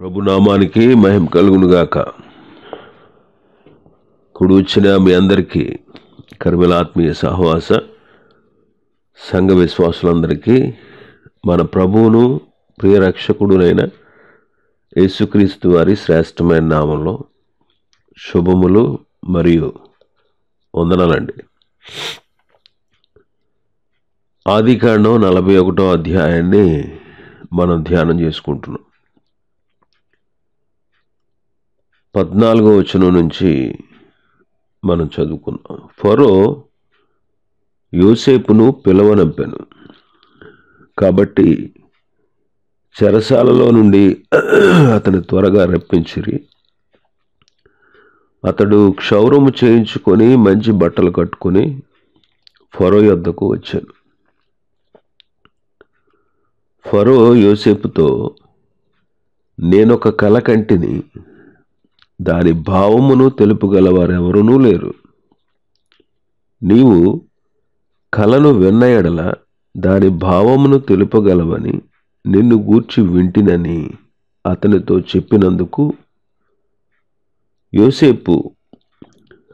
ప్రభునామానికి మహిమ కలుగును గాక. కుడి వచ్చిన మీ అందరికీ కర్మల ఆత్మీయ సహవాస సంఘ విశ్వాసులందరికీ మన ప్రభువును ప్రియ రక్షకుడునైన యేసుక్రీస్తు వారి శ్రేష్టమైన నామంలో శుభములు మరియు వందనాలండి. ఆదికాండం 41వ అధ్యాయాన్ని మనం ధ్యానం చేసుకుంటున్నాం. 14వ వచనం నుంచి మనం చదువుకున్నాం. ఫరో యోసేపును పిలవనంపెను, కాబట్టి చెరసాలలో నుండి అతని త్వరగా రప్పించిరి. అతడు క్షౌరము చేయించుకొని మంచి బట్టలు కట్టుకొని ఫరో యొద్దకు వచ్చాను. ఫరో యోసేపుతో, నేనొక కల కంటిని, దాని భావమును తెలుపగలవారెవరూ లేరు. నీవు కలను విన్న ఎడల దాని భావమును తెలుపగలవని నిన్ను గూర్చి వింటినని అతనితో చెప్పినందుకు యోసేపు,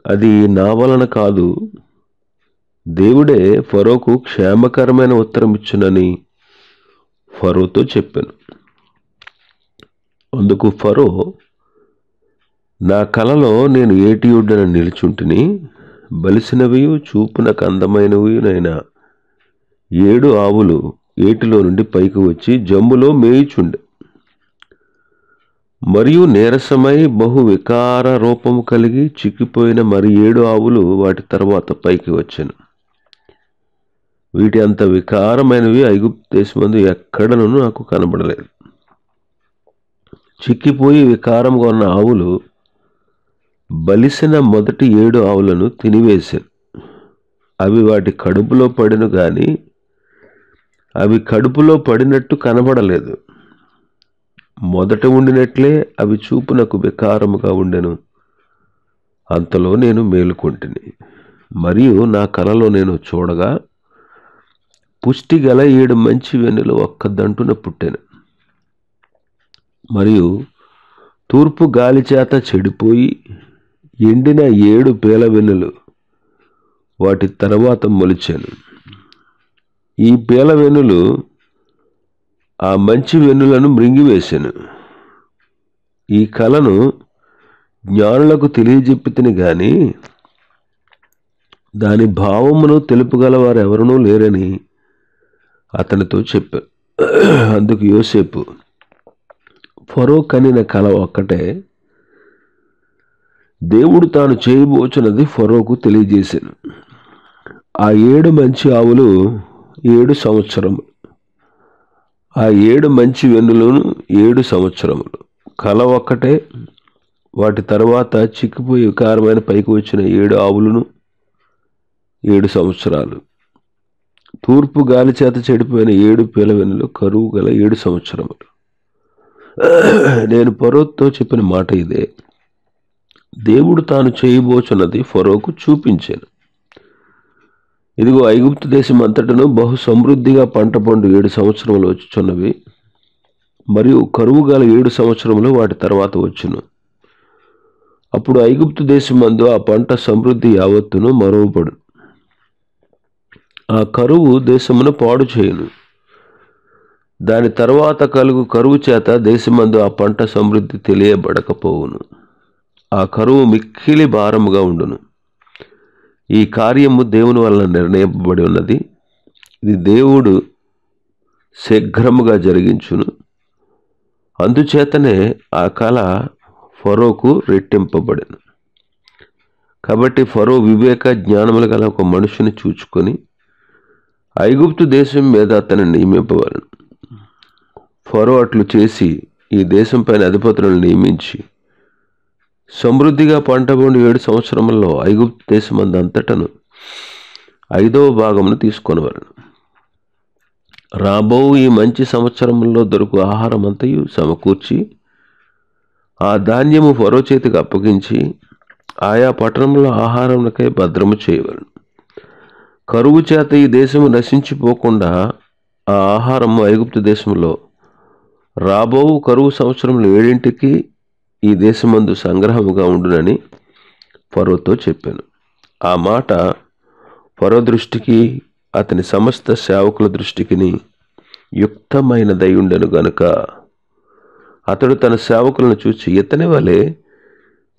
అది నా వలన కాదు, దేవుడే ఫరోకు క్షేమకరమైన ఉత్తరం ఇచ్చునని ఫరోతో చెప్పాను. అందుకు ఫరో, నా కలలో నేను ఏటియుడ్డన నిలుచుంటిని, బలిసినవియు చూపునకు అందమైనవినైనా 7 ఆవులు ఏటిలో నుండి పైకి వచ్చి జమ్ములో మేయుచుండె. మరియు నీరసమై బహు వికార రూపము కలిగి చిక్కిపోయిన మరి 7 ఆవులు వాటి తర్వాత పైకి వచ్చాను. వీటి అంత వికారమైనవి ఐగుప్తు దేశమందు ఎక్కడనూ నాకు కనబడలేదు. చిక్కిపోయి వికారంగా ఉన్న ఆవులు బలిసిన మొదటి 7 ఆవులను తినివేశాను. అవి వాటి కడుపులో పడిన గాని అవి కడుపులో పడినట్టు కనబడలేదు. మొదట ఉండినట్లే అవి చూపునకు వికారముగా ఉండెను. అంతలో నేను మేలుకొంటిని. మరియు నా కలలో నేను చూడగా పుష్టి గల 7 మంచి వెన్నులు ఒక్కదంటున పుట్టాను. మరియు తూర్పు గాలి చేత చెడిపోయి ఎండిన 7 పేల వెన్నులు వాటి తర్వాత మొలిచాను. ఈ పేల వెన్నులు ఆ మంచి వెన్నులను మృంగివేశాను. ఈ కలను జ్ఞానులకు తెలియజెప్పితిని గాని దాని భావమును తెలుపగలవారు ఎవరూ లేరని అతనితో చెప్పాను. అందుకు యోసేపు, ఫరో కనిన కల ఒక్కటే, దేవుడు తాను చేయబోచున్నది ఫరోకు తెలియజేశాను. ఆ 7 మంచి ఆవులు 7 సంవత్సరములు, ఆ 7 మంచి వెన్నులను 7 సంవత్సరములు. కల ఒక్కటే. వాటి తర్వాత చిక్కిపోయి వికారమైన పైకి వచ్చిన 7 ఆవులను 7 సంవత్సరాలు. తూర్పు గాలి చేత చెడిపోయిన 7 పేల వెన్నులు కరువు గల 7 సంవత్సరములు. నేను ఫరోతో చెప్పిన మాట ఇదే, దేవుడు తాను చేయబోచున్నది ఫరోకు చూపించాను. ఇదిగో, ఐగుప్తు దేశం అంతటను బహు సమృద్ధిగా పంట పండు 7 సంవత్సరములు వచ్చుచున్నవి, మరియు కరువు గల 7 సంవత్సరములు వాటి తర్వాత వచ్చును. అప్పుడు ఐగుప్తు దేశమందు ఆ పంట సమృద్ధి యావత్తును మరువపడు. ఆ కరువు దేశమును పాడు చేయును. దాని తర్వాత కలుగు కరువు చేత దేశమందు ఆ పంట సమృద్ధి తెలియబడకపోవును. ఆ కరువు మిక్కిలి భారముగా ఉండును. ఈ కార్యము దేవుని వలన నిర్ణయింపబడి ఉన్నది. ఇది దేవుడు శీఘ్రముగా జరిగించును. అందుచేతనే ఆ కల ఫరోకు రెట్టింపబడెను. కాబట్టి ఫరో వివేక జ్ఞానములు గల ఒక మనుషుని చూచుకొని ఐగుప్తు దేశం మీద అతన్ని నియమింపవలను. ఫరో అట్లు చేసి ఈ దేశం పైన అధిపతులను నియమించి సమృద్ధిగా పంట పండు 7 సంవత్సరములలో ఐగుప్తు దేశమందు అంతటను 5వ భాగమును తీసుకొనవలను. రాబో ఈ మంచి సంవత్సరములలో దొరుకు ఆహారం అంతయు సమకూర్చి ఆ ధాన్యము ఫరో చేతికి అప్పగించి ఆయా పట్టణంలో ఆహారమునకై భద్రము చేయవలను. కరువు చేత ఈ దేశము నశించిపోకుండా ఆ ఆహారము ఐగుప్తు దేశంలో రాబో కరువు సంవత్సరములు 7 ఈ దేశమందు సంగ్రహముగా ఉండునని ఫరోతో చెప్పాను. ఆ మాట ఫరో దృష్టికి అతని సమస్త సేవకుల దృష్టికి యుక్తమైనదై ఉండెను గనుక అతడు తన సేవకులను చూచి, ఇతని వలె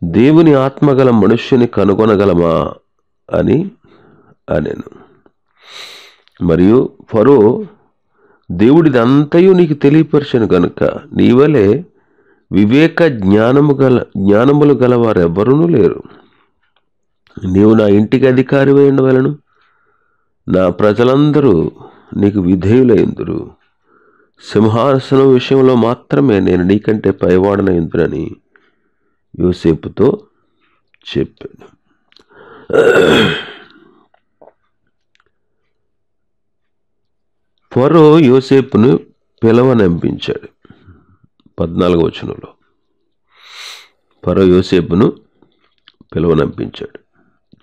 దేవుని ఆత్మగల మనుష్యుని కనుగొనగలమా అని అనెను. మరియు ఫరో, దేవుడిదంతయు నీకు తెలియపరచను గనుక నీవలే వివేక జ్ఞానములు గలవారెవ్వరూ లేరు. నీవు నా ఇంటికి అధికారివై ఉండవలను, నా ప్రజలందరూ నీకు విధేయులైందురు. సింహాసనం విషయంలో మాత్రమే నేను నీకంటే పైవాడనైందునని యోసేపుతో చెప్పాను. ఫరో యోసేపును పిలవనంపించాడు. 14వ వచనంలో ఫరో యోసేపును పిలవనంపించాడు,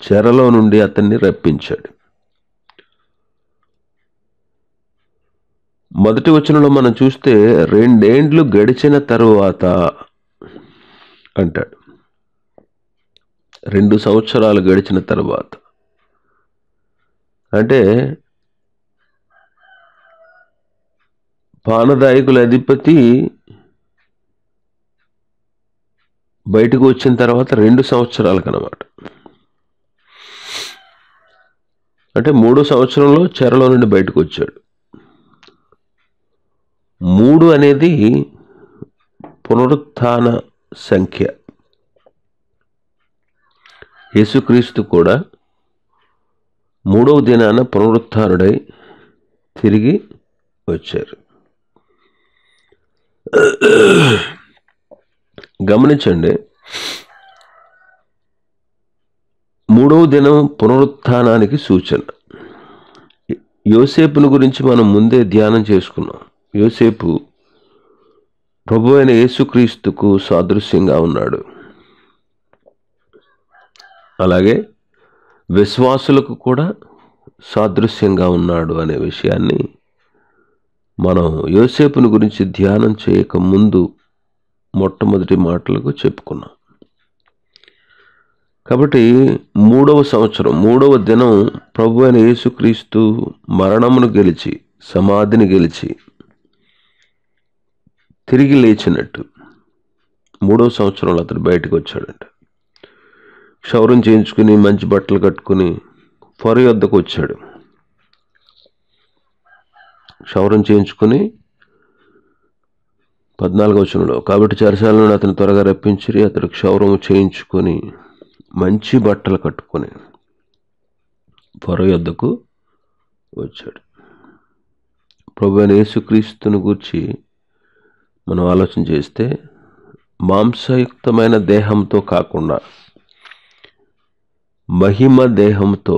చెరలో నుండి అతన్ని రప్పించాడు. మొదటి వచనంలో మనం చూస్తే 2 ఏండ్లు గడిచిన తరువాత అంటాడు. 2 సంవత్సరాలు గడిచిన తర్వాత అంటే పానదాయకుల అధిపతి బయటకు వచ్చిన తర్వాత 2 సంవత్సరాలకు అన్నమాట. అంటే 3 సంవత్సరంలో చెరలో నుండి బయటకు వచ్చాడు. 3 అనేది పునరుత్థాన సంఖ్య. యేసుక్రీస్తు కూడా 3వ దినాన పునరుత్థానుడై తిరిగి వచ్చారు. గమనించండి, 3వ దినం పునరుత్థానానికి సూచన. యోసేపును గురించి మనం ముందే ధ్యానం చేసుకున్నాం. యోసేపు ప్రభు అయిన యేసుక్రీస్తుకు సాదృశ్యంగా ఉన్నాడు. అలాగే విశ్వాసులకు కూడా సాదృశ్యంగా ఉన్నాడు అనే విషయాన్ని మనం యోసేపును గురించి ధ్యానం చేయక ముందు మొట్టమొదటి మాటలకు చెప్పుకున్నాం. కాబట్టి 3వ సంవత్సరం 3వ దినం ప్రభు అయిన యేసుక్రీస్తు మరణమును గెలిచి సమాధిని గెలిచి తిరిగి లేచినట్టు 3వ సంవత్సరంలో అతడు బయటకు వచ్చాడంట. క్షౌరం చేయించుకుని మంచి బట్టలు కట్టుకుని ఫరో యొద్దకు వచ్చాడు. క్షౌరం చేయించుకుని 14వ వచనంలో, కాబట్టి చెరసాలను అతను త్వరగా రప్పించి అతడు క్షౌరము చేయించుకొని మంచి బట్టలు కట్టుకొని ఫరో యొద్దకు వచ్చాడు. ప్రభు అయిన యేసుక్రీస్తును గూర్చి మనం ఆలోచన చేస్తే మాంసయుక్తమైన దేహంతో కాకుండా మహిమ దేహంతో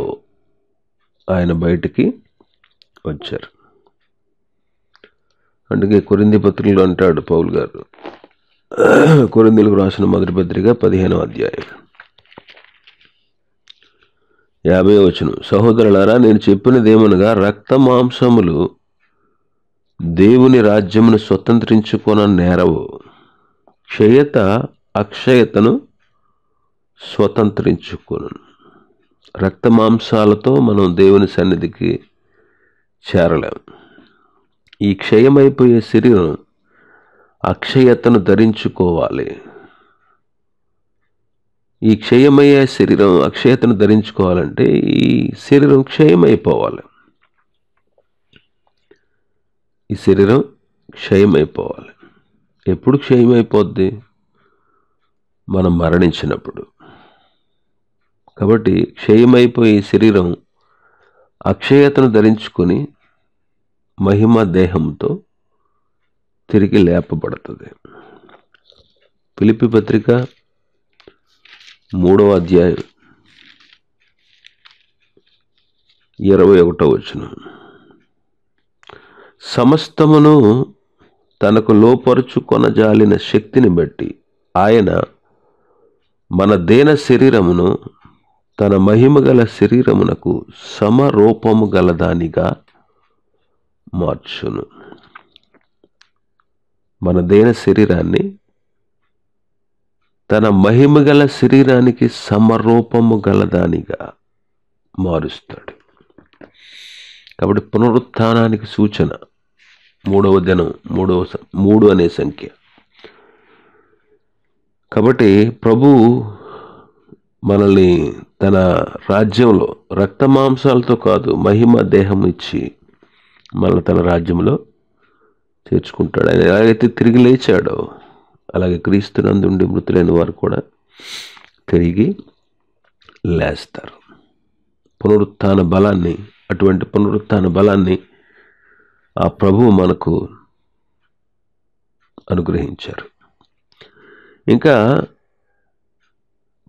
ఆయన బయటికి వచ్చారు. అందుకే కొరింథీ పత్రికలో అంటాడు పౌలు గారు, కొరింథీలకు రాసిన మొదటి పత్రిక 15వ అధ్యాయం 50వ వచనం, సహోదరులారా, నేను చెప్పినదేమనగా రక్త మాంసములు దేవుని రాజ్యమును స్వతంత్రించుకొన నేరవు, క్షయత అక్షయతను స్వతంత్రించుకొను. రక్త మాంసాలతో మనం దేవుని సన్నిధికి చేరలేం. ఈ క్షయమైపోయే శరీరం అక్షయతను ధరించుకోవాలి. ఈ క్షయమయ్యే శరీరం అక్షయతను ధరించుకోవాలంటే ఈ శరీరం క్షయమైపోవాలి. ఈ శరీరం క్షయమైపోవాలి. ఎప్పుడు క్షయమైపోద్ది? మనం మరణించినప్పుడు. కాబట్టి క్షయమైపోయే శరీరం అక్షయతను ధరించుకొని మహిమ దేహంతో తిరిగి లేపబడుతుంది. ఫిలిప్పీ పత్రిక 3వ అధ్యాయం 21వ వచనం, సమస్తమును తనకు లోపరుచుకొనజాలిన శక్తిని బట్టి ఆయన మన దేన శరీరమును తన మహిమ గల శరీరమునకు సమరూపము గలదానిగా మార్చును. మన దేన శరీరాన్ని తన మహిమ గల శరీరానికి సమరూపము గలదానిగా మారుస్తాడు. కాబట్టి పునరుత్థానానికి సూచన 3వ దినం, 3 అనే సంఖ్య. కాబట్టి ప్రభువు మనల్ని తన రాజ్యంలో రక్త మాంసాలతో కాదు, మహిమ దేహం ఇచ్చి మనల్ని తన రాజ్యంలో చేర్చుకుంటాడు. ఆయన ఎలాగైతే తిరిగి లేచాడో అలాగే క్రీస్తునందుండి మృతులైన వారు కూడా తిరిగి లేస్తారు. అటువంటి పునరుత్థాన బలాన్ని ఆ ప్రభువు మనకు అనుగ్రహించారు. ఇంకా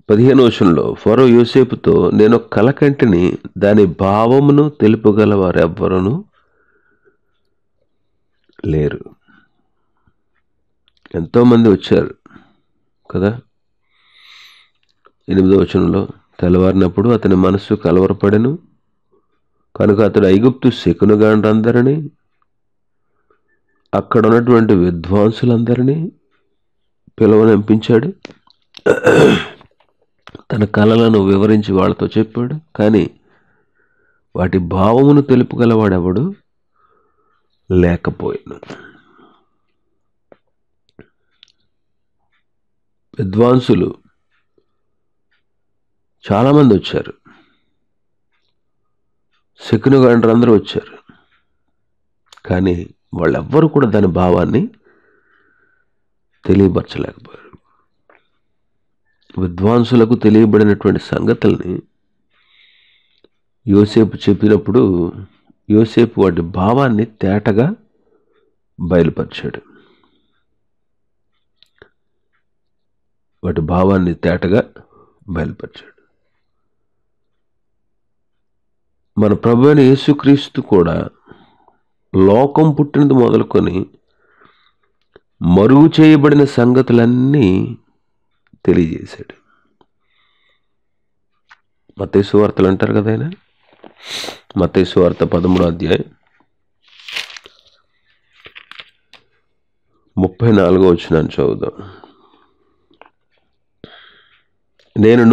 15వ వచనంలో ఫరో యోసేపుతో, నేను కల కంటిని, దాని భావమును తెలుపగల వారెవ్వరూ లేరు. ఎంతోమంది వచ్చారు కదా. 8వ వచనంలో, తెల్లవారినప్పుడు అతని మనస్సు కలవరపడెను, కనుక అతడు ఐగుప్తు శకునగాండ్రందరినీ, అక్కడ ఉన్నటువంటి విద్వాంసులందరినీ పిలవనంపించాడు. తన కలలను వివరించి వాళ్ళతో చెప్పాడు. కానీ వాటి భావమును తెలుపగలవాడెవడు లేకపోయాను. విద్వాంసులు చాలామంది వచ్చారు, శకునగాండ్రందరూ వచ్చారు. కానీ వాళ్ళెవ్వరూ కూడా దాని భావాన్ని తెలియపరచలేకపోయారు. విద్వాంసులకు తెలియబడినటువంటి సంగతుల్ని యోసేపు చెప్పినప్పుడు యోసేపు వాటి భావాన్ని తేటగా బయలుపరిచాడు. మన ప్రభు అయిన యేసుక్రీస్తు కూడా లోకం పుట్టినది మొదలుకొని మరుగు చేయబడిన సంగతులన్నీ తెలియజేశాడు. మత్తయి సువార్తలు అంటారు కదా ఆయన. మత్తయి సువార్త 13వ అధ్యాయం 34వ వచనాన్ని చదువుదాం. నేను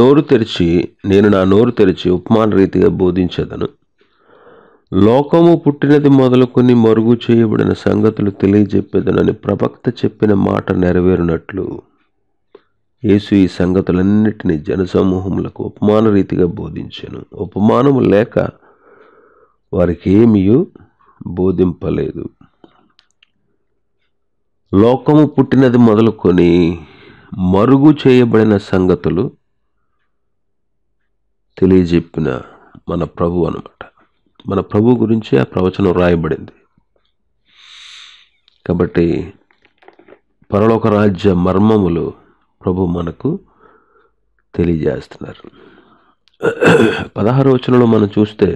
నా నోరు తెరిచి ఉపమాన రీతిగా బోధించదను. లోకము పుట్టినది మొదలుకొని మరుగు చేయబడిన సంగతులు తెలియజెప్పేదనని ప్రవక్త చెప్పిన మాట నెరవేరునట్లు యేసు ఈ సంగతులన్నిటినీ జనసమూహములకు ఉపమాన రీతిగా బోధించెను. ఉపమానము లేక వారికి ఏమీ బోధింపలేదు. లోకము పుట్టినది మొదలుకొని మరుగు చేయబడిన సంగతులు తెలియజెప్పిన మన ప్రభు అన్నమాట. మన ప్రభు గురించి ఆ ప్రవచనం రాయబడింది. కాబట్టి పరలోక రాజ్య మర్మములు ప్రభు మనకు తెలియజేస్తున్నారు. 16వ వచనంలో మనం చూస్తే,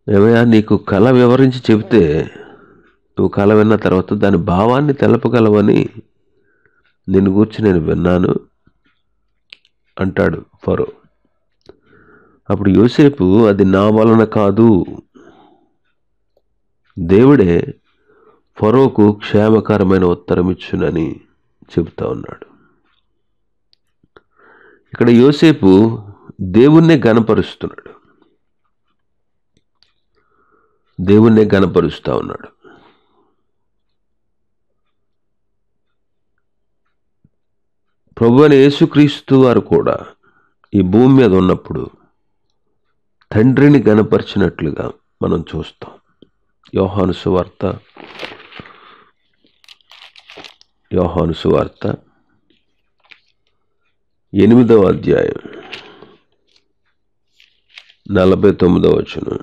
ఏమయ్యా నీకు కళ వివరించి చెబితే నువ్వు కళ విన్న తర్వాత దాని భావాన్ని తెలపగలవని నిన్ను గూర్చి నేను విన్నాను అంటాడు ఫరో. అప్పుడు యోసేపు, అది నా వలన కాదు, దేవుడే ఫరోకు క్షేమకరమైన ఉత్తరం ఇచ్చునని చెబుతా ఉన్నాడు. ఇక్కడ యోసేపు దేవుణ్ణే గణపరుస్తా ఉన్నాడు. ప్రభువైన యేసుక్రీస్తు వారు కూడా ఈ భూమి మీద ఉన్నప్పుడు తండ్రిని గణపరిచినట్లుగా మనం చూస్తాం. యోహాను సువార్త 8వ అధ్యాయం 49వ వచనం.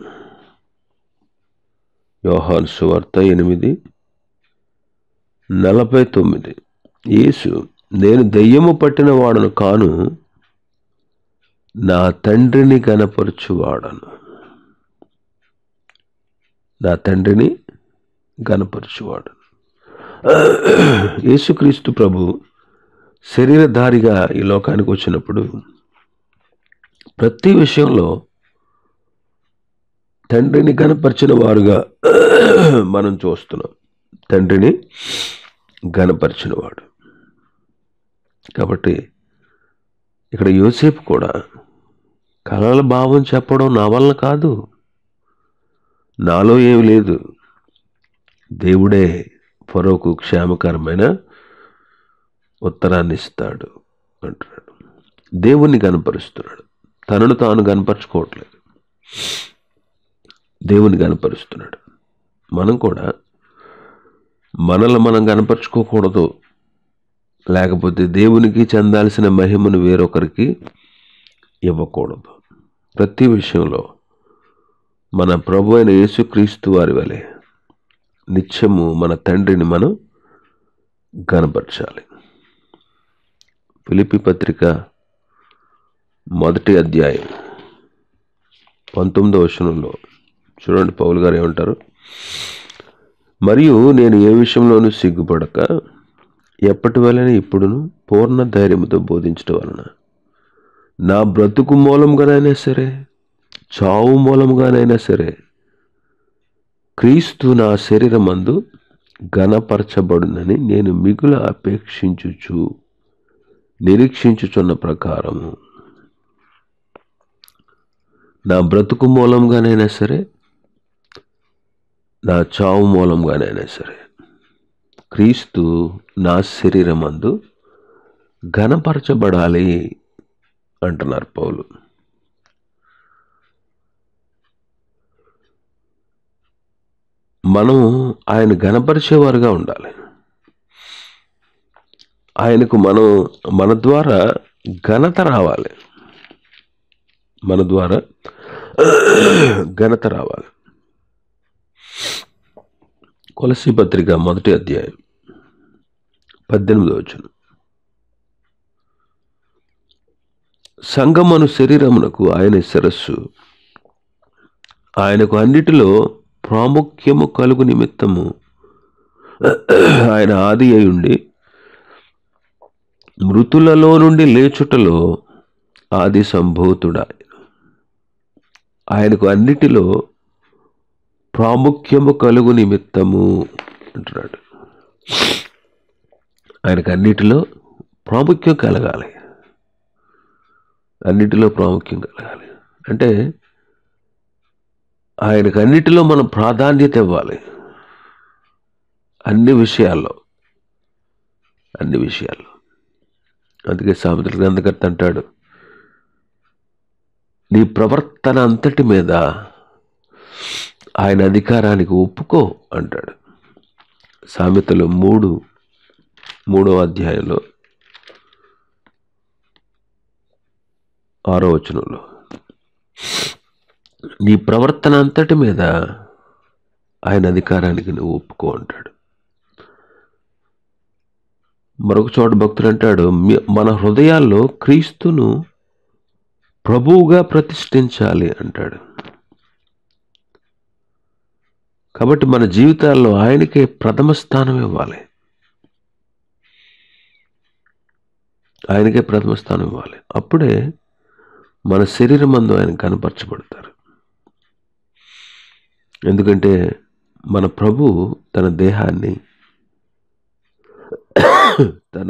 యోహాను సువార్త 8:49. యేసు, నేను దెయ్యము పట్టిన వాడను కాను, నా తండ్రిని గణపరచువాడను. యేసుక్రీస్తు ప్రభు శరీరధారిగా ఈ లోకానికి వచ్చినప్పుడు ప్రతి విషయంలో తండ్రిని గణపరిచిన వారుగా మనం చూస్తున్నాం. తండ్రిని ఘనపరిచినవాడు. కాబట్టి ఇక్కడ యోసేపు కూడా కలల భావం చెప్పడం నా వలన కాదు, నాలో ఏమి లేదు, దేవుడే ఫరోకు క్షేమకరమైన ఉత్తరాన్ని ఇస్తాడు అంటున్నాడు. దేవుణ్ణి కనపరుస్తున్నాడు, తనను తాను కనపరుచుకోవట్లేదు, దేవుని కనపరుస్తున్నాడు. మనం కూడా మనల్ని మనం కనపరుచుకోకూడదు, లేకపోతే దేవునికి చెందాల్సిన మహిమను వేరొకరికి ఇవ్వకూడదు. ప్రతి విషయంలో మన ప్రభు అయిన యేసుక్రీస్తు వారి వలె నిత్యము మన తండ్రిని మనం కనపరచాలి. ఫిలిప్పీ పత్రిక 1వ అధ్యాయం 19వ వచనంలో చూడండి, పౌలు గారు ఏమంటారు? మరియు నేను ఏ విషయంలోనూ సిగ్గుపడక ఎప్పటి వలన ఇప్పుడును పూర్ణ ధైర్యంతో బోధించడం వలన నా బ్రతుకు మూలంగానైనా సరే, చావు మూలంగానైనా సరే, క్రీస్తు నా శరీరమందు ఘనపరచబడునని నేను మిగులు నిరీక్షించుచున్న ప్రకారము నా బ్రతుకు మూలంగానైనా సరే, నా చావు మూలంగానైనా సరే, క్రీస్తు నా శరీరమందు ఘనపరచబడాలి అంటున్నారు పౌలు. మనం ఆయన ఘనపరిచేవారుగా ఉండాలి. ఆయనకు మన ద్వారా ఘనత రావాలి, మన ద్వారా ఘనత రావాలి. కొలసీ పత్రిక 1వ అధ్యాయం 18వ వచనం, సంగమను శరీరమునకు ఆయన శిరస్సు, ఆయనకు అన్నిటిలో ప్రాముఖ్యము కలుగు నిమిత్తము ఆయన ఆది అయ్యుండి మృతులలో నుండి లేచుటలో ఆది సంభూతుడాయన. ఆయనకు అన్నిటిలో ప్రాముఖ్యము కలుగు నిమిత్తము అంటున్నాడు. ఆయనకు అన్నిటిలో ప్రాముఖ్యం కలగాలి, అన్నిటిలో ప్రాముఖ్యం కలగాలి అంటే ఆయనకు అన్నిటిలో మనం ప్రాధాన్యత ఇవ్వాలి. అన్ని విషయాల్లో. అందుకే సామెతల గ్రంథకర్త అంటాడు, నీ ప్రవర్తన అంతటి మీద ఆయన అధికారానికి ఒప్పుకో అంటాడు. సామెతలు 3వ అధ్యాయంలో 6వ వచనంలో, నీ ప్రవర్తన అంతటి మీద ఆయన అధికారానికి నువ్వు ఒప్పుకో అంటాడు. మరొక చోట భక్తుడు అంటాడు, మన హృదయాల్లో క్రీస్తును ప్రభువుగా ప్రతిష్ఠించాలి అంటాడు. కాబట్టి మన జీవితాల్లో ఆయనకే ప్రథమ స్థానం ఇవ్వాలి, ఆయనకే ప్రథమ స్థానం ఇవ్వాలి. అప్పుడే మన శరీరమందు ఆయన కనపరచబడతారు. ఎందుకంటే మన ప్రభు తన దేహాన్ని, తన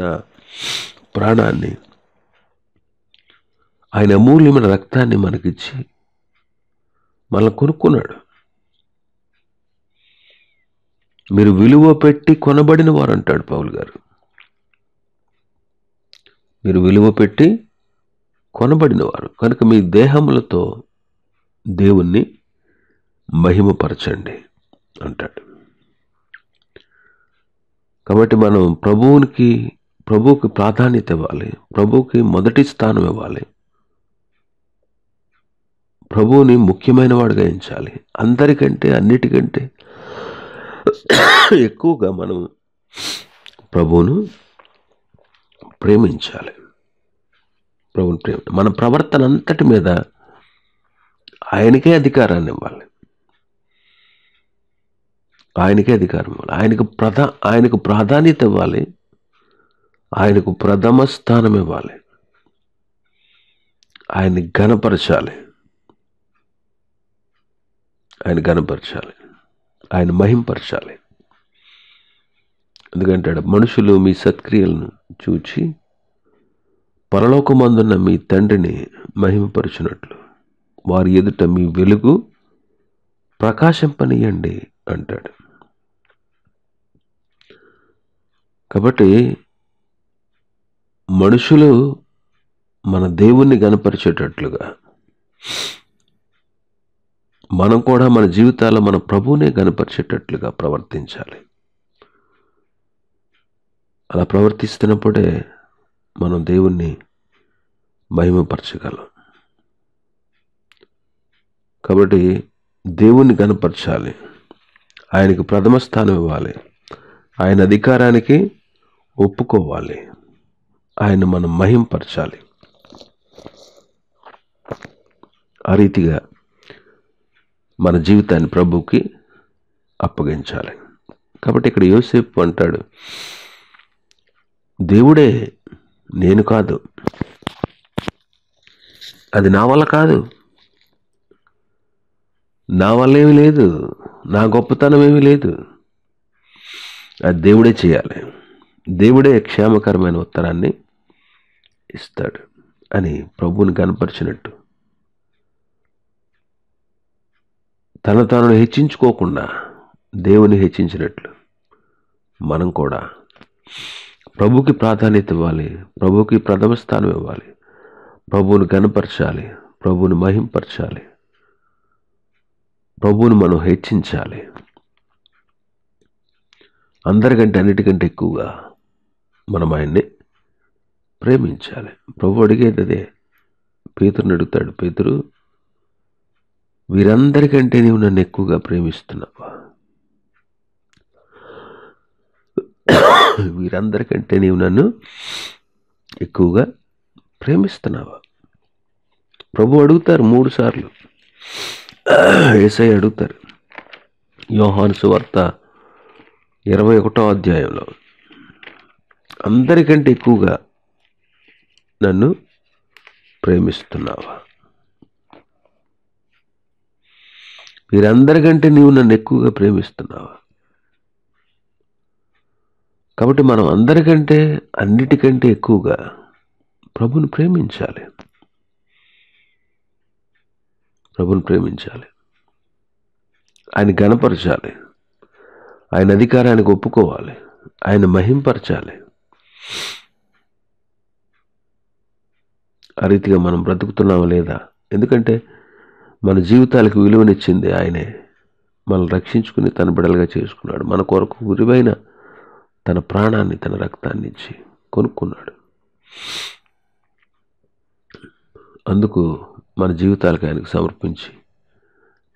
ప్రాణాన్ని, ఆయన అమూల్యమైన రక్తాన్ని మనకిచ్చి మనల్ని కొనుక్కున్నాడు. మీరు విలువ పెట్టి కొనబడిన వారు అంటాడు పౌలు గారు. మీరు విలువ పెట్టి కొనబడినవారు కనుక మీ దేహములతో దేవుణ్ణి మహిమపరచండి అంటాడు. కాబట్టి మనం ప్రభువుకి ప్రాధాన్యత ఇవ్వాలి, ప్రభువుకి మొదటి స్థానం ఇవ్వాలి, ప్రభువుని ముఖ్యమైన వాడుగా ఎంచాలి. అందరికంటే అన్నిటికంటే ఎక్కువగా మనం ప్రభువును ప్రేమించాలి. మన ప్రవర్తన అంతటి మీద ఆయనకే అధికారాన్ని ఇవ్వాలి, ఆయనకే అధికారం ఇవ్వాలి, ఆయనకు ప్రాధాన్యత ఇవ్వాలి, ఆయనకు ప్రథమ స్థానం ఇవ్వాలి, ఆయన్ని ఘనపరచాలి, ఆయన మహింపరచాలి. ఎందుకంటాడు, మనుషులు మీ సత్క్రియలను చూచి పరలోకమందున్న మీ తండ్రిని మహిమపరచునట్లు వారి ఎదుట మీ వెలుగు ప్రకాశింపనీయండి అంటాడు. కాబట్టి మనుషులు మన దేవుణ్ణి గణపరిచేటట్లుగా మనం కూడా మన జీవితాల్లో మన ప్రభువునే గణపరిచేటట్లుగా ప్రవర్తించాలి. అలా ప్రవర్తిస్తున్నప్పుడే మనం దేవుణ్ణి మహిమపరచగలం. కాబట్టి దేవుణ్ణి గణపరచాలి, ఆయనకు ప్రథమ స్థానం ఇవ్వాలి, ఆయన అధికారానికి ఒప్పుకోవాలి, ఆయన మనం మహిమపరచాలి. ఆ రీతిగా మన జీవితాన్ని ప్రభువుకి అప్పగించాలి. కాబట్టి ఇక్కడ యోసేపు అంటాడు, దేవుడే, నేను కాదు, అది నా వల్ల కాదు, నా వల్ల ఏమీ లేదు, నా గొప్పతనం ఏమీ లేదు, అది దేవుడే చేయాలి, దేవుడే క్షేమకరమైన ఉత్తరాన్ని ఇస్తాడు అని ప్రభువుని కనపరిచినట్టు తాను హెచ్చించుకోకుండా దేవుని హెచ్చించినట్లు మనం కూడా ప్రభువుకి ప్రాధాన్యత ఇవ్వాలి, ప్రభువుకి ప్రథమ స్థానం ఇవ్వాలి, ప్రభువుని గణపరచాలి, ప్రభువుని మహింపరచాలి, ప్రభువుని మనం హెచ్చించాలి. అందరికంటే అన్నిటికంటే ఎక్కువగా మనం ఆయన్ని ప్రేమించాలి. ప్రభు అడిగేది అదే. పేతురుని అడుగుతాడు, పేతురు, వీరందరికంటే నీవు నన్ను ఎక్కువగా ప్రేమిస్తున్నావా? వీరందరికంటే నీవు నన్ను ఎక్కువగా ప్రేమిస్తున్నావా? ప్రభు అడుగుతారు 3 సార్లు. యేసయ్య అడుగుతారు. యోహాను సువార్త 21వ అధ్యాయంలో, అందరికంటే ఎక్కువగా నన్ను ప్రేమిస్తున్నావా? వీరందరికంటే నీవు నన్ను ఎక్కువగా ప్రేమిస్తున్నావా? కాబట్టి మనం అందరికంటే అన్నిటికంటే ఎక్కువగా ప్రభుని ప్రేమించాలి, ప్రభుని ప్రేమించాలి, ఆయన గణపరచాలి, ఆయన అధికారానికి ఒప్పుకోవాలి, ఆయన మహింపరచాలి. ఆ రీతిగా మనం బ్రతుకుతున్నామా లేదా? ఎందుకంటే మన జీవితాలకు విలువనిచ్చింది ఆయనే. మనల్ని రక్షించుకుని తన బిడ్డలుగా చేసుకున్నాడు. మన కొరకు విలువైన తన ప్రాణాన్ని, తన రక్తాన్ని ఇచ్చి కొనుక్కున్నాడు. అందుకు మన జీవితాలకు ఆయనకు సమర్పించి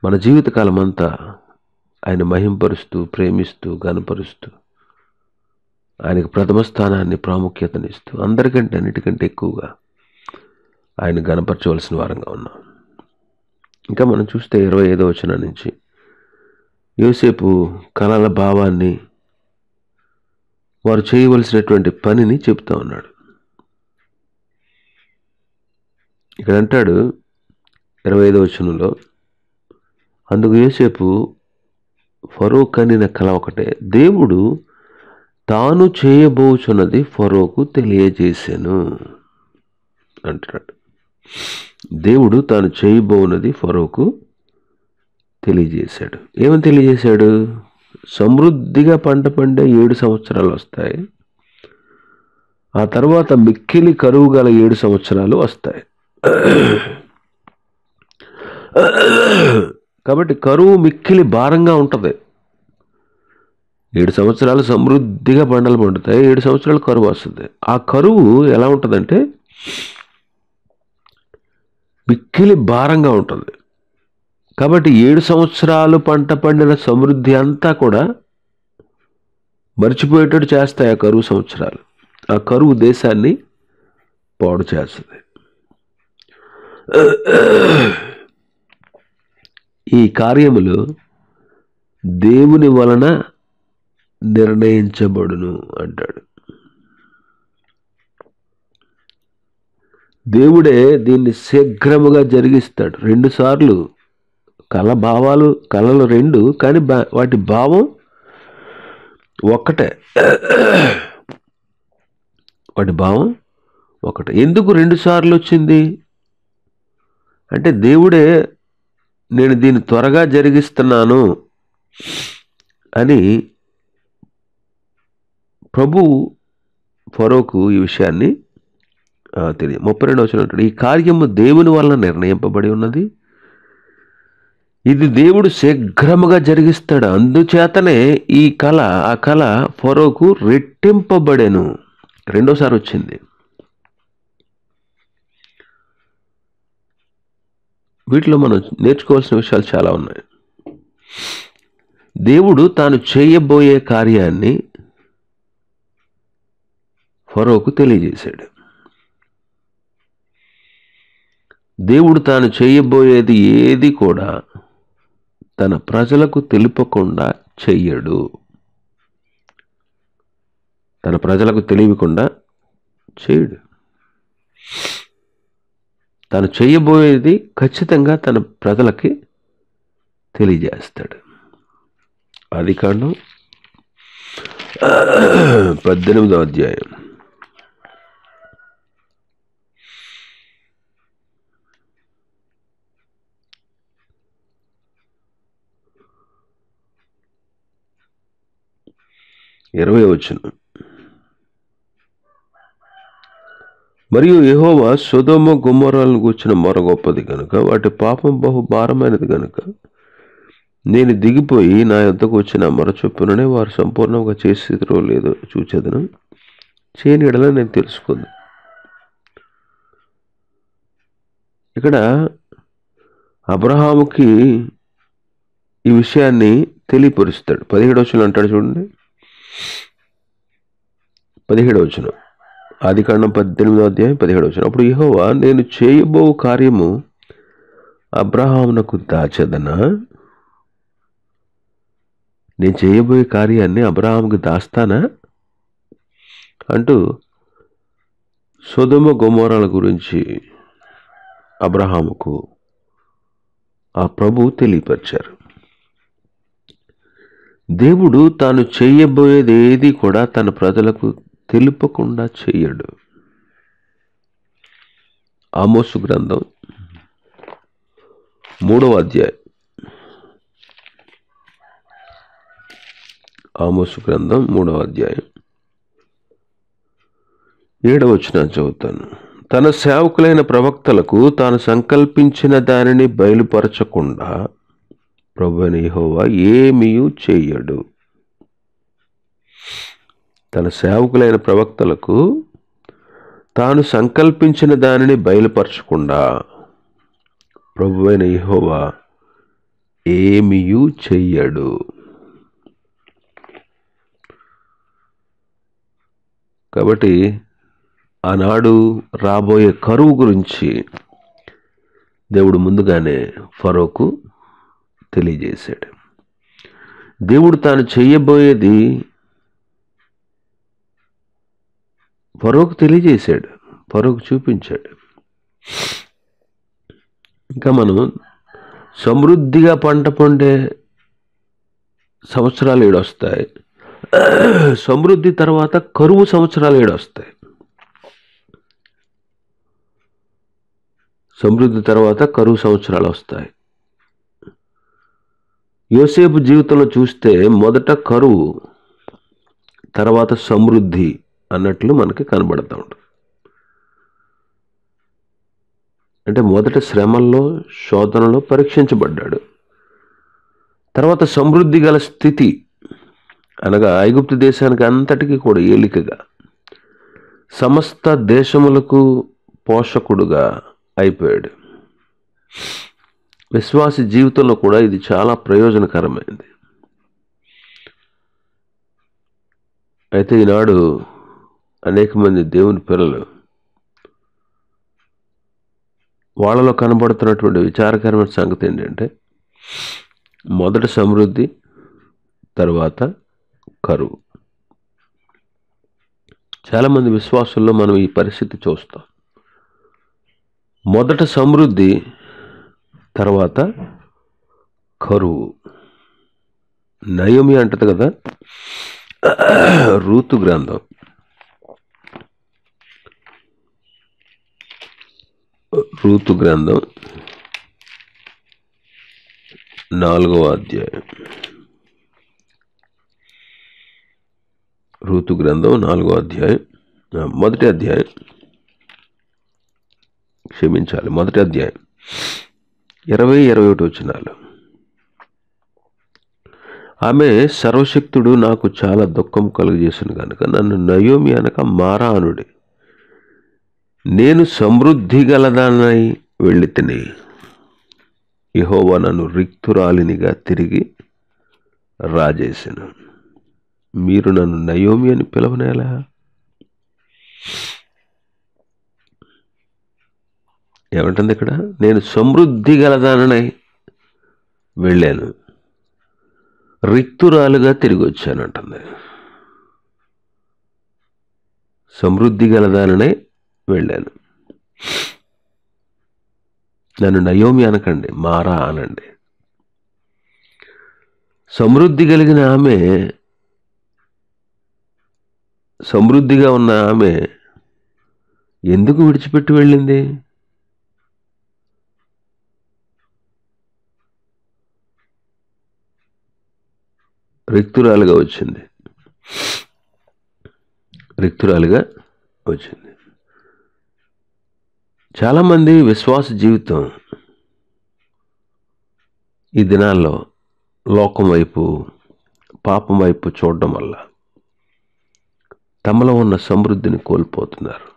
మన జీవితకాలం అంతా ఆయన మహింపరుస్తూ, ప్రేమిస్తూ, గణపరుస్తూ, ఆయనకు ప్రథమ స్థానాన్ని, ప్రాముఖ్యతనిస్తూ, అందరికంటే అన్నిటికంటే ఎక్కువగా ఆయన గణపరచవలసిన వారంగా ఉన్నాం. ఇంకా మనం చూస్తే 25వ వచనం నుంచి యోసేపు కలల భావాన్ని, వారు చేయవలసినటువంటి పనిని చెప్తా ఉన్నాడు. ఇక్కడ అంటాడు 25వ వచనంలో, అందుకు యోసేపు ఫరో కనిన కల ఒకటే, దేవుడు తాను చేయబోచున్నది ఫరోకు తెలియజేశాను అంటున్నాడు. దేవుడు తాను చేయబోనది ఫరోకు తెలియజేశాడు. ఏమని తెలియజేశాడు? సమృద్ధిగా పంట పండే 7 సంవత్సరాలు వస్తాయి, ఆ తర్వాత మిక్కిలి కరువు గల 7 సంవత్సరాలు వస్తాయి. కాబట్టి కరువు మిక్కిలి భారంగా ఉంటుంది. 7 సంవత్సరాలు సమృద్ధిగా పంటలు పండుతాయి, 7 సంవత్సరాలు కరువు వస్తుంది. ఆ కరువు ఎలా ఉంటుందంటే మిక్కిలి భారంగా ఉంటుంది. కాబట్టి 7 సంవత్సరాలు పంట పండిన సమృద్ధి అంతా కూడా మర్చిపోయేటట్టు చేస్తాయి ఆ కరువు సంవత్సరాలు. ఆ కరువు దేశాన్ని పాడు చేస్తుంది. ఈ కార్యములు దేవుని వలన నిర్ణయించబడును అంటాడు. దేవుడే దీన్ని శీఘ్రముగా జరిగిస్తాడు. 2 సార్లు కళలు 2, కానీ వాటి భావం ఒక్కటే, వాటి భావం ఒకటే. ఎందుకు 2 సార్లు వచ్చింది అంటే దేవుడే నేను దీన్ని త్వరగా జరిగిస్తున్నాను అని ప్రభు ఫరోకు ఈ విషయాన్ని తెలియ. 32వ వచనం అంటాడు, ఈ కార్యము దేవుని వలన నిర్ణయింపబడి ఉన్నది, ఇది దేవుడు శీఘ్రముగా జరిగిస్తాడు, అందుచేతనే ఆ కళ ఫరోకు రెట్టింపబడెను. 2సారి వచ్చింది. వీటిలో మనం నేర్చుకోవాల్సిన విషయాలు చాలా ఉన్నాయి. దేవుడు తాను చేయబోయే కార్యాన్ని ఫరోకు తెలియజేశాడు. దేవుడు తాను చేయబోయేది ఏది కూడా తన ప్రజలకు తెలుపకుండా చెయ్యడు. తన ప్రజలకు తెలియకుండా చేయడు. తాను చేయబోయేది ఖచ్చితంగా తన ప్రజలకి తెలియజేస్తాడు. ఆదికాండం 18వ అధ్యాయం 20వ వచనం, మరియు యెహోవా సొదొమ గొమొర్రాలను గూర్చిన మొర గొప్పది కనుక వాటి పాపం బహు భారమైనది కనుక నేను దిగిపోయి నా యొద్దకు వచ్చిన మొర చొప్పుననే వారు సంపూర్ణంగా చేసేదో లేదో చూచేదను, చేయని యెడల నేను తెలుసుకుంది. ఇక్కడ అబ్రహాముకి ఈ విషయాన్ని తెలియపరుస్తాడు. 17వ వచనం అంటాడు చూడండి, 17వ వచనం, ఆదికాండం 18వ అధ్యాయం 17వ వచనం, అప్పుడు యెహోవా నేను చేయబో కార్యము అబ్రహామునకు దాచదనా, నేను చేయబోయే కార్యాన్ని అబ్రహాముకు దాస్తానా అంటూ సొదొమ గొమొర్రాల గురించి అబ్రహాముకు ఆ ప్రభు తెలియపరిచారు. దేవుడు తాను చేయబోయేది ఏది కూడా తన ప్రజలకు తెలుపకుండా చెయ్యడు. ఆమోసు గ్రంథం 3వ అధ్యాయం, ఆమోసు గ్రంథం 3వ అధ్యాయం 7వ వచనం చదువుతాను. తన సేవకులైన ప్రవక్తలకు తాను సంకల్పించిన దానిని బయలుపరచకుండా ప్రభువైన యెహోవా ఏమీయూ చెయ్యడు. తన సేవకులైన ప్రవక్తలకు తాను సంకల్పించిన దానిని బయలుపరచకుండా ప్రభువైన యెహోవా ఏమీయూ చెయ్యడు. కాబట్టి ఆనాడు రాబోయే కరువు గురించి దేవుడు ముందుగానే ఫరోకు తెలియజేశాడు. దేవుడు తాను చేయబోయేది ఫరోకు తెలియజేశాడు, ఫరోకు చూపించాడు. ఇంకా మనం సమృద్ధిగా పంట పండే సంవత్సరాలు 7 వస్తాయి, సమృద్ధి తర్వాత కరువు సంవత్సరాలు 7 వస్తాయి. సమృద్ధి తర్వాత కరువు సంవత్సరాలు వస్తాయి. యోసేపు జీవితంలో చూస్తే మొదట కరువు, తర్వాత సమృద్ధి అన్నట్లు మనకి కనబడతా ఉంటుంది. అంటే మొదట శ్రమల్లో, శోధనలో పరీక్షించబడ్డాడు. తర్వాత సమృద్ధి గల స్థితి అనగా ఐగుప్తు దేశానికి అంతటికీ కూడా ఏలికగా, సమస్త దేశములకు పోషకుడుగా అయిపోయాడు. విశ్వాసి జీవితంలో కూడా ఇది చాలా ప్రయోజనకరమైనది. అయితే ఈనాడు అనేక మంది దేవుని పిల్లలు వాళ్ళలో కనబడుతున్నటువంటి విచారకరమైన సంగతి ఏంటంటే మొదట సమృద్ధి, తర్వాత కరువు. చాలామంది విశ్వాసుల్లో మనం ఈ పరిస్థితి చూస్తాం. మొదట సమృద్ధి, తర్వాత కరువు. నయోమి అంటది కదా, రూతు గ్రంథం 4వ అధ్యాయం. రూతు గ్రంథం 4వ అధ్యాయం, మొదటి అధ్యాయం, మొదటి అధ్యాయం 20-21 వచనాలు. ఆమె, సర్వశక్తుడు నాకు చాలా దుఃఖం కలుగజేసిన కనుక నన్ను నయోమి అనక మారా అనుడి. నేను సమృద్ధి గలదానై వెళ్ళి తిని, యెహోవా నన్ను రిక్తురాలినిగా తిరిగి రాజేసిన. మీరు నన్ను నయోమి అని పిలవనేలా? ఏమంటుంది ఇక్కడ? నేను సమృద్ధి గలదానై వెళ్ళాను, రిక్తురాలుగా తిరిగి వచ్చాను అంటుంది. సమృద్ధి గలదాననే వెళ్ళాను. నన్ను నయోమి అనకండి, మారా అనండి. సమృద్ధి కలిగిన ఆమె, సమృద్ధిగా ఉన్న ఆమె ఎందుకు విడిచిపెట్టి వెళ్ళింది? రిక్తురాలుగా వచ్చింది. చాలామంది విశ్వాస జీవితం ఈ దినాల్లో లోకం వైపు, పాపం వైపు చూడడం వల్ల తమలో ఉన్న సమృద్ధిని కోల్పోతున్నారు.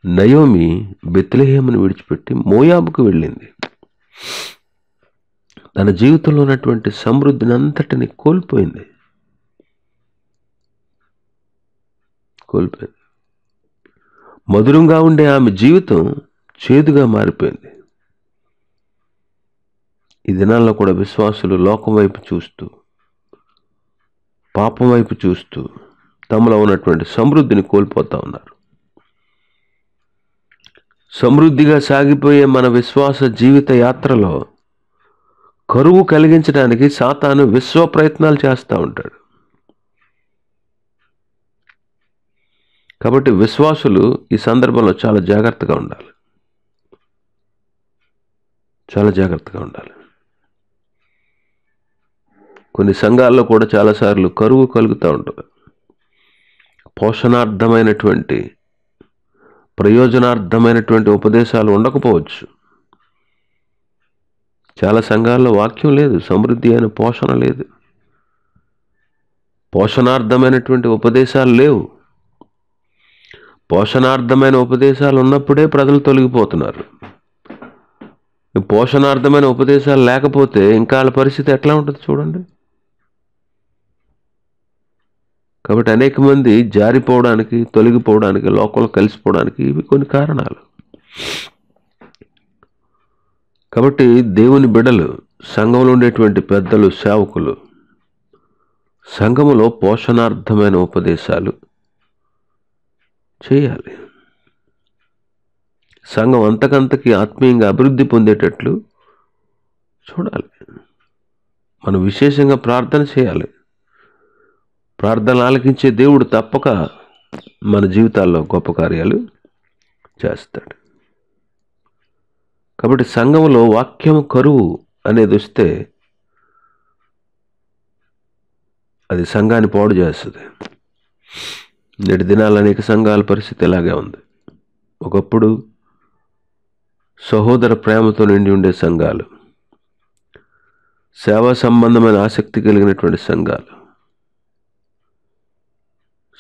నయోమి బెత్లెహేమును విడిచిపెట్టి మోయాబుకు వెళ్ళింది. తన జీవితంలో ఉన్నటువంటి సమృద్ధిని అంతటిని కోల్పోయింది. మధురంగా ఉండే ఆమె జీవితం చేదుగా మారిపోయింది. ఈ దినాల్లో కూడా విశ్వాసులు లోకం వైపు చూస్తూ, పాపం వైపు చూస్తూ తమలో ఉన్నటువంటి సమృద్ధిని కోల్పోతూ ఉన్నారు. సమృద్ధిగా సాగిపోయే మన విశ్వాస జీవిత యాత్రలో కరువు కలిగించడానికి సాతాను విశ్వ ప్రయత్నాలు చేస్తూ ఉంటాడు. కాబట్టి విశ్వాసులు ఈ సందర్భంలో చాలా జాగ్రత్తగా ఉండాలి. కొన్ని సంఘాల్లో కూడా చాలాసార్లు కరువు కలుగుతూ ఉంటుంది. పోషణార్థమైనటువంటి, ప్రయోజనార్థమైనటువంటి ఉపదేశాలు ఉండకపోవచ్చు. చాలా సంఘాల్లో వాక్యం లేదు, సమృద్ధి అయిన పోషణ లేదు, పోషణార్థమైనటువంటి ఉపదేశాలు లేవు. పోషణార్థమైన ఉపదేశాలు ఉన్నప్పుడే ప్రజలు తొలగిపోతున్నారు. పోషణార్థమైన ఉపదేశాలు లేకపోతే ఇంకా వాళ్ళ పరిస్థితి ఎట్లా ఉంటుంది చూడండి. కాబట్టి అనేక మంది జారిపోవడానికి, తొలగిపోవడానికి, లోకంలో కలిసిపోవడానికి ఇవి కొన్ని కారణాలు. కాబట్టి దేవుని బిడ్డలు, సంఘంలో ఉండేటువంటి పెద్దలు, సేవకులు సంఘములో పోషణార్థమైన ఉపదేశాలు చేయాలి. సంఘం అంతకంతకి ఆత్మీయంగా అభివృద్ధి పొందేటట్లు చూడాలి. మనం విశేషంగా ప్రార్థన చేయాలి. ప్రార్థన ఆలకించే దేవుడు తప్పక మన జీవితాల్లో గొప్ప కార్యాలు చేస్తాడు. కాబట్టి సంఘంలో వాక్యం కరువు అనేది వస్తే అది సంఘాన్ని పాడు చేస్తుంది. నేటి దినాలు అనేక సంఘాల పరిస్థితి ఇలాగే ఉంది. ఒకప్పుడు సహోదర ప్రేమతో నిండి ఉండే సంఘాలు, సేవా సంబంధమైన ఆసక్తి కలిగినటువంటి సంఘాలు,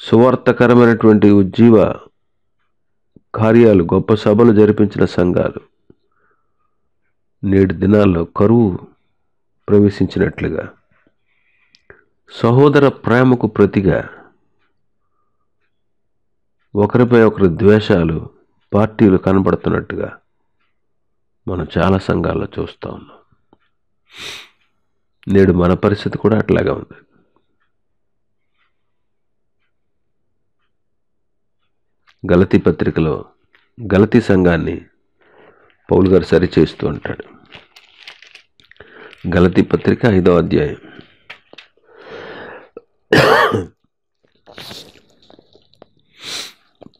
సువార్తకరమైనటువంటి ఉజ్జీవ కార్యాలు, గొప్ప సభలు జరిపించిన సంఘాలు నేటి దినాల్లో కరువు ప్రవేశించినట్లుగా, సహోదర ప్రేమకు ప్రతిగా ఒకరిపై ఒకరు ద్వేషాలు, పార్టీలు కనబడుతున్నట్టుగా మనం చాలా సంఘాల్లో చూస్తూ ఉన్నాం. నేడు మన పరిస్థితి కూడా అట్లాగే ఉంది. గలతీ పత్రికలో గలతీ సంఘాన్ని పౌలు గారు సరిచేస్తూ ఉంటాడు. గలతీ పత్రిక 5వ అధ్యాయం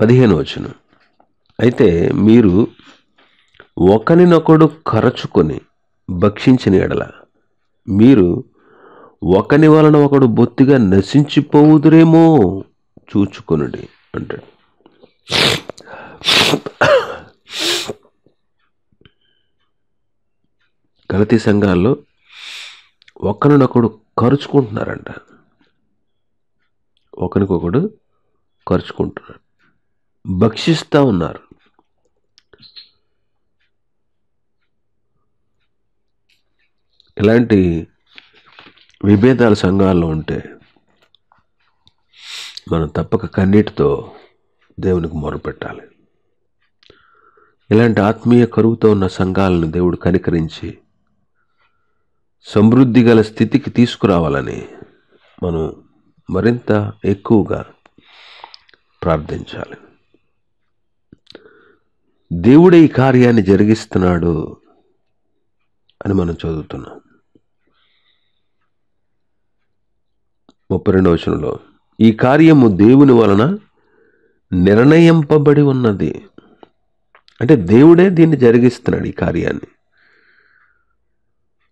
15వ వచనం, అయితే మీరు ఒకరినొకడు కరచుకొని భక్షించిన ఎడల మీరు ఒకని వలన ఒకడు బొత్తిగా నశించిపోవుదురేమో చూచుకొనుడి అంటాడు. గలతీ సంఘాల్లో ఒకరినొకడు కరుచుకుంటున్నారంట, ఒకరికొకడు కరుచుకుంటున్నారు, భక్షిస్తూ ఉన్నారు. ఇలాంటి విభేదాల సంఘాల్లో ఉంటే మనం తప్పక కన్నీటితో దేవునికి మొరపెట్టాలి. ఇలాంటి ఆత్మీయ కరువుతో ఉన్న సంఘాలను దేవుడు కనికరించి సమృద్ధి గల స్థితికి తీసుకురావాలని మనం మరింత ఎక్కువగా ప్రార్థించాలి. దేవుడే ఈ కార్యాన్ని జరిగిస్తున్నాడు అని మనం చదువుతున్నాం. 32వ వచనంలో, ఈ కార్యము దేవుని వలన నిర్ణయింపబడి ఉన్నది. అంటే దేవుడే దీన్ని జరిగిస్తున్నాడు. ఈ కార్యాన్ని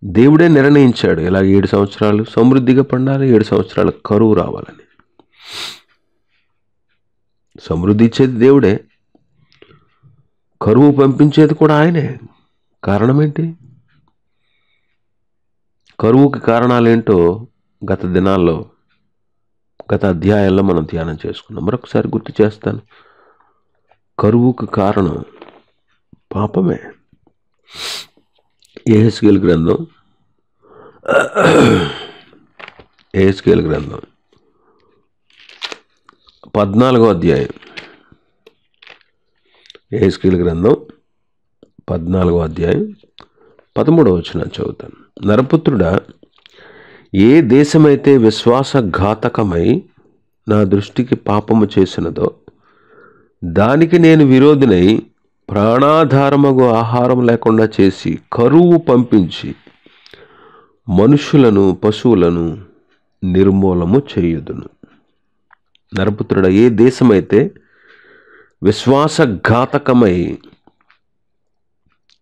దేవుడే నిర్ణయించాడు. ఇలా 7 సంవత్సరాలు సమృద్ధిగా పండాలి, 7 సంవత్సరాల కరువు రావాలని. సమృద్ధి ఇచ్చేది దేవుడే, కరువు పంపించేది కూడా ఆయనే. కారణం ఏంటి? కరువుకి కారణాలేంటో గత అధ్యాయాల్లో మనం ధ్యానం చేసుకున్నాం. మరొకసారి గుర్తు చేస్తాను. కరువుకు కారణం పాపమే. యెహెజ్కేలు గ్రంథం 14వ అధ్యాయం, యెహెజ్కేలు గ్రంథం 14వ అధ్యాయం 13వ వచనం చదువుతాను. నరపుత్రుడా, ఏ దేశమైతే విశ్వాసఘాతకమై నా దృష్టికి పాపము చేసినదో దానికి నేను విరోధినై ప్రాణాధారమగు ఆహారం లేకుండా చేసి కరువు పంపించి మనుషులను పశువులను నిర్మూలము చేయుదును. నరపుత్రుడా, ఏ దేశమైతే విశ్వాసఘాతకమై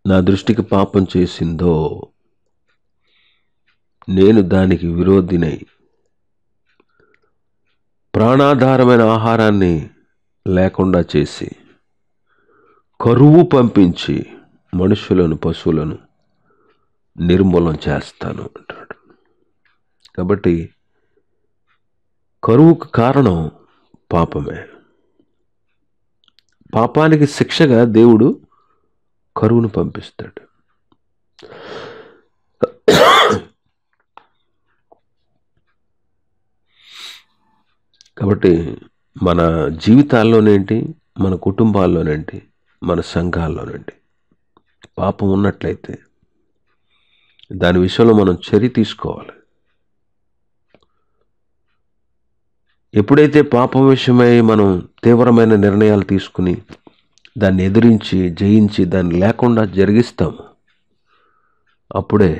నా దృష్టికి పాపం చేసిందో నేను దానికి విరోధినై ప్రాణాధారమైన ఆహారాన్ని లేకుండా చేసి కరువు పంపించి మనుషులను పశువులను నిర్మూలన చేస్తాను అంటాడు. కాబట్టి కరువుకు కారణం పాపమే. పాపానికి శిక్షగా దేవుడు కరువును పంపిస్తాడు. కాబట్టి మన జీవితాల్లోనేంటి, మన కుటుంబాల్లోనేంటి, మన సంఘాల్లోనేంటి పాపం ఉన్నట్లయితే దాని విషయంలో మనం చర్య తీసుకోవాలి. ఎప్పుడైతే పాపం విషయమై మనం తీవ్రమైన నిర్ణయాలు తీసుకుని దాన్ని ఎదిరించి జయించి దాన్ని లేకుండా జరిగిస్తాము, అప్పుడే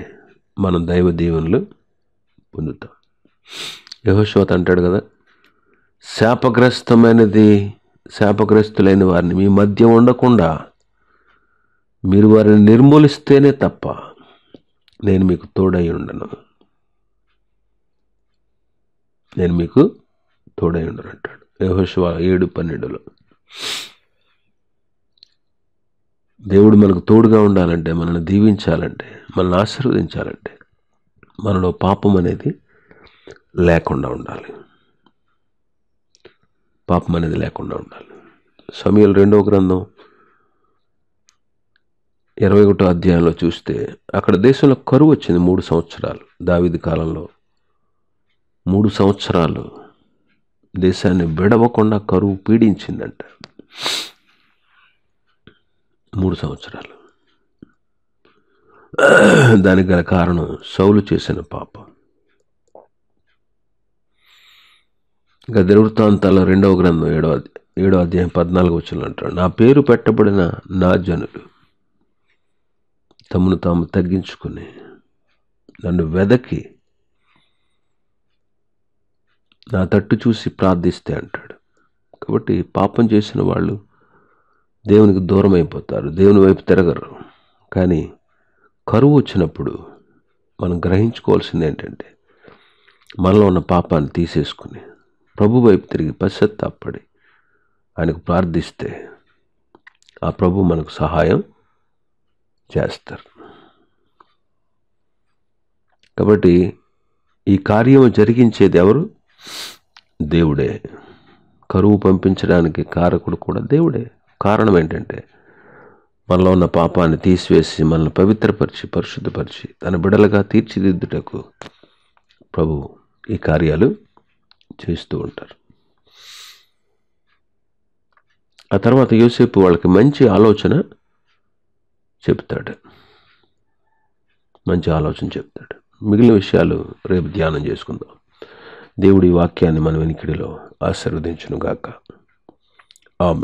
మనం దైవ దీవెనలు పొందుతాం. యెహోషువ అంటాడు కదా, శాపగ్రస్తులైన వారిని మీ మధ్య ఉండకుండా మీరు వారిని నిర్మూలిస్తేనే తప్ప నేను మీకు తోడై ఉండను అంటాడు యెహోషువ 7:12. దేవుడు మనకు తోడుగా ఉండాలంటే, మనల్ని దీవించాలంటే, మనల్ని ఆశీర్వదించాలంటే మనలో పాపం అనేది లేకుండా ఉండాలి. సమూయేలు 2వ గ్రంథం 21వ అధ్యాయంలో చూస్తే అక్కడ దేశంలో కరువు వచ్చింది 3 సంవత్సరాలు. దావీదు కాలంలో 3 సంవత్సరాలు దేశాన్ని విడవకుండా కరువు పీడించిందంట. 3 సంవత్సరాలు. దానికి గల కారణం సౌలు చేసిన పాపం. ఇంకా దినవృత్తాంతాల్లో 2వ గ్రంథం 7వ అధ్యాయం 14వ వచనంలో అంటాడు, నా పేరు పెట్టబడిన నా జనులు తమను తాము తగ్గించుకుని నన్ను వెదకి నా తట్టు చూసి ప్రార్థిస్తే అంటాడు. కాబట్టి పాపం చేసిన వాళ్ళు దేవునికి దూరం అయిపోతారు, దేవుని వైపు తిరగరు. కానీ కరువు వచ్చినప్పుడు మనం గ్రహించుకోవాల్సింది ఏంటంటే, మనలో ఉన్న పాపాన్ని తీసేసుకుని ప్రభు వైపు తిరిగి పశ్చాత్తాపడి ఆయనకు ప్రార్థిస్తే ఆ ప్రభు మనకు సహాయం చేస్తారు. కాబట్టి ఈ కార్యము జరిగించేది ఎవరు? దేవుడే. కరువు పంపించడానికి కారకుడు కూడా దేవుడే. కారణం ఏంటంటే, మనలో ఉన్న పాపాన్ని తీసివేసి మనల్ని పవిత్రపరిచి పరిశుద్ధపరిచి తన బిడలుగా తీర్చిదిద్దుటకు ప్రభు ఈ కార్యాలు చేస్తూ ఉంటారు. ఆ తర్వాత యోసేపు వాళ్ళకి మంచి ఆలోచన చెప్తాడు. మిగిలిన విషయాలు రేపు ధ్యానం చేసుకుందాం. దేవుడి వాక్యాన్ని మన వెనికిడిలో ఆశీర్వదించును గాక. ఆమేన్.